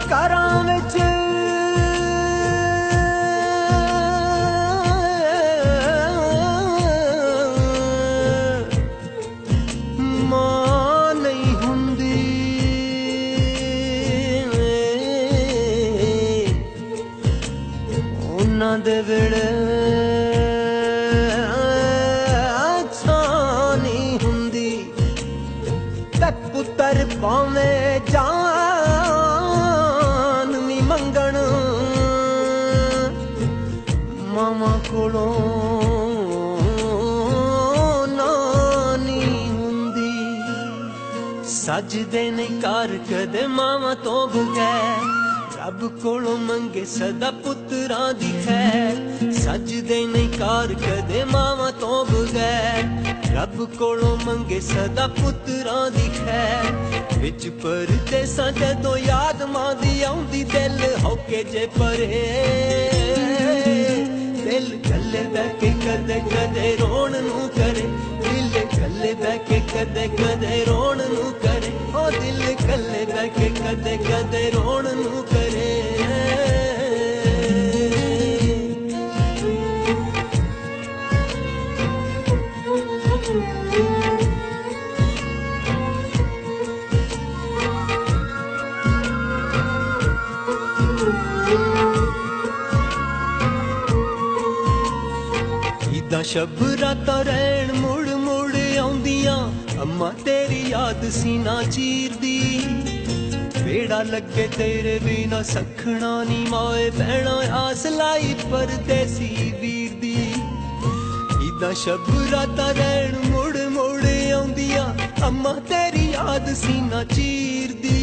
ਘਰਾਂ ਵਿੱਚ ਮਾਂ ਨਹੀਂ ਹੁੰਦੀ, ਉਹਨਾਂ ਦੇ ਵੇਲੇ ਛਾਂ ਨਹੀਂ ਹੁੰਦੀ। ਤੇ ਪੁੱਤਰ ਭਾਵੇਂ ਜਾਨ ਵੀ ਮੰਗਣ ਮਾਵਾਂ ਕੋਲੋਂ ਨਾ ਨਹੀਂ ਹੁੰਦੀ। ਸਜਦੇ ਨਹੀਂ ਘਰ ਕਦੇ ਮਾਵਾਂ ਤੋਂ ਬਗੈਰ, ਰੱਬ ਕੋਲੋਂ ਮੰਗੇ ਸਦਾ ਪੁੱਤਰਾਂ ਦੀ ਖੈਰ। ਸਜਦੇ ਨਹੀਂ ਘਰ ਕਦੇ ਮਾਵਾਂ ਤੋਂ ਬਗੈਰ, ਰੱਬ ਕੋਲੋਂ ਮੰਗੇ ਸਦਾ ਪੁੱਤਰਾਂ ਦੀ ਖੈਰ। ਵਿੱਚ ਪਰਦੇਸਾਂ ਜਦੋਂ ਯਾਦ ਮਾਂ ਦੀ ਆਉਂਦੀ, ਦਿਲ ਹੋਕੇ ਜੇ ਪਰੇ, ਦਿਲ ਕੱਲੇ ਬਹਿ ਕੇ ਕਦੇ ਕਦੇ ਰੋਣ ਨੂੰ ਕਰੇ। ਦਿਲ ਕੱਲੇ ਬਹਿ ਕੇ ਕਦੇ ਕਦੇ ਰੋਣ ਨੂੰ ਕਰੇ। ਉਹ ਦਿਲ ਕੱਲੇ ਬਹਿ ਕੇ ਕਦੇ ਕਦੇ ਰੋਣ ਨੂੰ ਕਰੇ। ਇਦਾਂ ਸ਼ਬਰਾਤਾਂ ਰਹਿਣ ਮੁੜ ਮੁੜ ਆਉਂਦੀਆਂ, ਅੰਮਾ ਤੇਰੀ ਯਾਦ ਸੀਨਾ ਚੀਰਦੀ। ਵੇੜਾ ਲੱਗੇ ਤੇਰੇ ਬਿਨਾ ਸਖਣਾ ਨੀ ਮਾਏ ਭੈਣਾ, ਆਸ ਲਾਈ ਪਰਦੇਸੀ ਵੀਰ ਦੀ। ਇਦਾਂ ਸ਼ਬਰਾਤਾਂ ਰਹਿਣ ਮੁੜ ਮੁੜ ਆਉਂਦੀਆਂ, ਅੰਮਾ ਤੇਰੀ ਯਾਦ ਸੀਨਾ ਚੀਰਦੀ।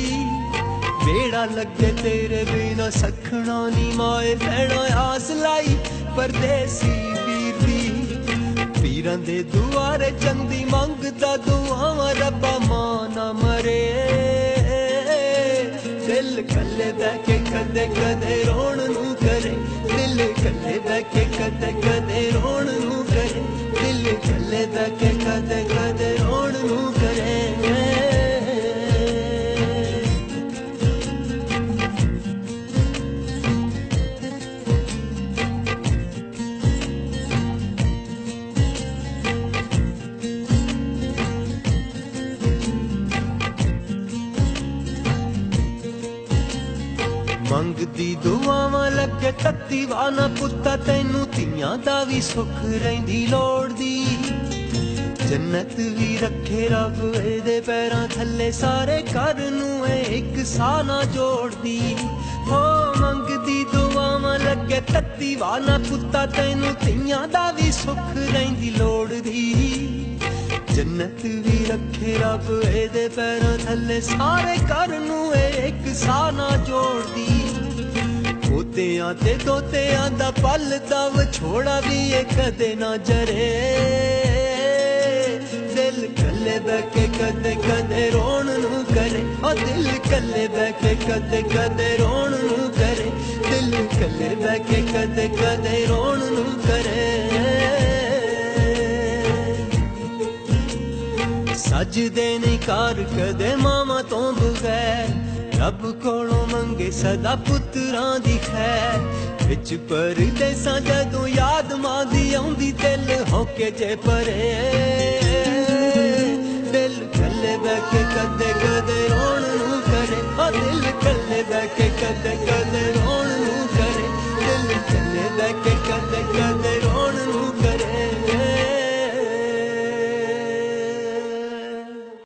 ਵੇੜਾ ਲੱਗੇ ਤੇਰੇ ਬਿਨਾ ਸਖਣਾ ਨੀ ਮਾਏ ਭੈਣਾ, ਆਸ ਲਾਈ ਪਰਦੇਸੀ ਵੀਰ ਦੀ। ਪੀਰਾਂ ਦੇ ਦੁਆਰੇ ਚੰਦੀ ਮੰਗਦਾ ਦੁਆਵਾਂ, ਰੱਬਾ ਮਾਂ ਨਾ ਮਰੇ। ਦਿਲ ਕੱਲੇ ਬਹਿ ਕੇ ਕਦੇ ਕਦੇ ਰੋਣ ਨੂੰ ਕਰੇ। ਦਿਲ ਕੱਲੇ ਬਹਿ ਕੇ ਕਦੇ ਕਦੇ ਰੋਣ ਨੂੰ ਕਰੇ। ਦਿਲ ਕੱਲੇ ਬਹਿ ਕੇ ਕਦੇ ਕਦੇ ਰੋਣ ਨੂੰ ਕਰੇ। ਮੰਗਦੀ ਦੁਆਵਾਂ ਲੱਗੇ ਤੱਤੀ ਵਾਨਾ ਪੁੱਤਾ, ਤੈਨੂੰ ਧੀਆਂ ਦਾ ਵੀ ਸੁੱਖ ਰਹਿੰਦੀ ਲੋੜਦੀ। ਜੰਨਤ ਵੀ ਰੱਖੇ ਰੱਬ ਇਹਦੇ ਪੈਰਾਂ ਥੱਲੇ, ਸਾਰੇ ਘਰ ਨੂੰ ਇਹ ਇੱਕ ਸਾਹ ਨਾ ਜੋੜਦੀ। ਹੋ ਮੰਗਦੀ ਦੁਆਵਾਂ ਲੱਗੇ ਤੱਤੀ ਵਾਨਾ ਪੁੱਤਾ, ਤੈਨੂੰ ਧੀਆਂ ਦਾ ਵੀ ਸੁੱਖ ਰਹਿੰਦੀ ਲੋੜਦੀ। ਜੰਨਤ ਵੀ ਰੱਖੇ ਰੱਬ ਇਹਦੇ ਪੈਰਾਂ ਥੱਲੇ, ਸਾਰੇ ਘਰ ਨੂੰ ਇਹ ਇੱਕ ਸਾਹ ਨਾ ਜੋੜਦੀ। ਪੋਤਿਆਂ ਤੇ ਦੋਤਿਆਂ ਦਾ ਪਲਦਾ ਵਿਛੋੜਾ ਵੀ ਇਹ ਕਦੇ ਨਾ ਜਰੇ। ਦਿਲ ਕੱਲੇ ਬਹਿ ਕੇ ਕਦੇ ਕਦੇ ਰੋਣ ਨੂੰ ਕਰੇ। ਉਹ ਦਿਲ ਕੱਲੇ ਬਹਿ ਕੇ ਕਦੇ ਕਦੇ ਰੋਣ ਨੂੰ ਕਰੇ। ਦਿਲ ਕੱਲੇ ਬਹਿ ਕੇ ਕਦੇ ਕਦੇ ਰੋਣ ਨੂੰ ਕਰੇ। ਸਜਦੇ ਨਹੀਂ ਘਰ ਕਦੇ ਮਾਵਾਂ ਤੋਂ ਬਗੈਰ, ਰੱਬ ਕੋਲੋਂ ਮੰਗੇ ਸਦਾ ਪੁੱਤਰਾਂ ਦੀ ਖੈਰ। ਵਿੱਚ ਪਰਦੇਸਾਂ ਜਦੋਂ ਯਾਦ ਮਾਂ ਦੀ ਆਉਂਦੀ, ਦਿਲ ਹੋਕੇ ਜੇ ਪਰੇ। ਦਿਲ ਕੱਲੇ ਬਹਿ ਕੇ ਕਦੇ ਕਦੇ ਰੋਣ ਨੂੰ ਕਰੇ। ਉਹ ਦਿਲ ਕੱਲੇ ਬਹਿ ਕੇ ਕਦੇ ਕਦੇ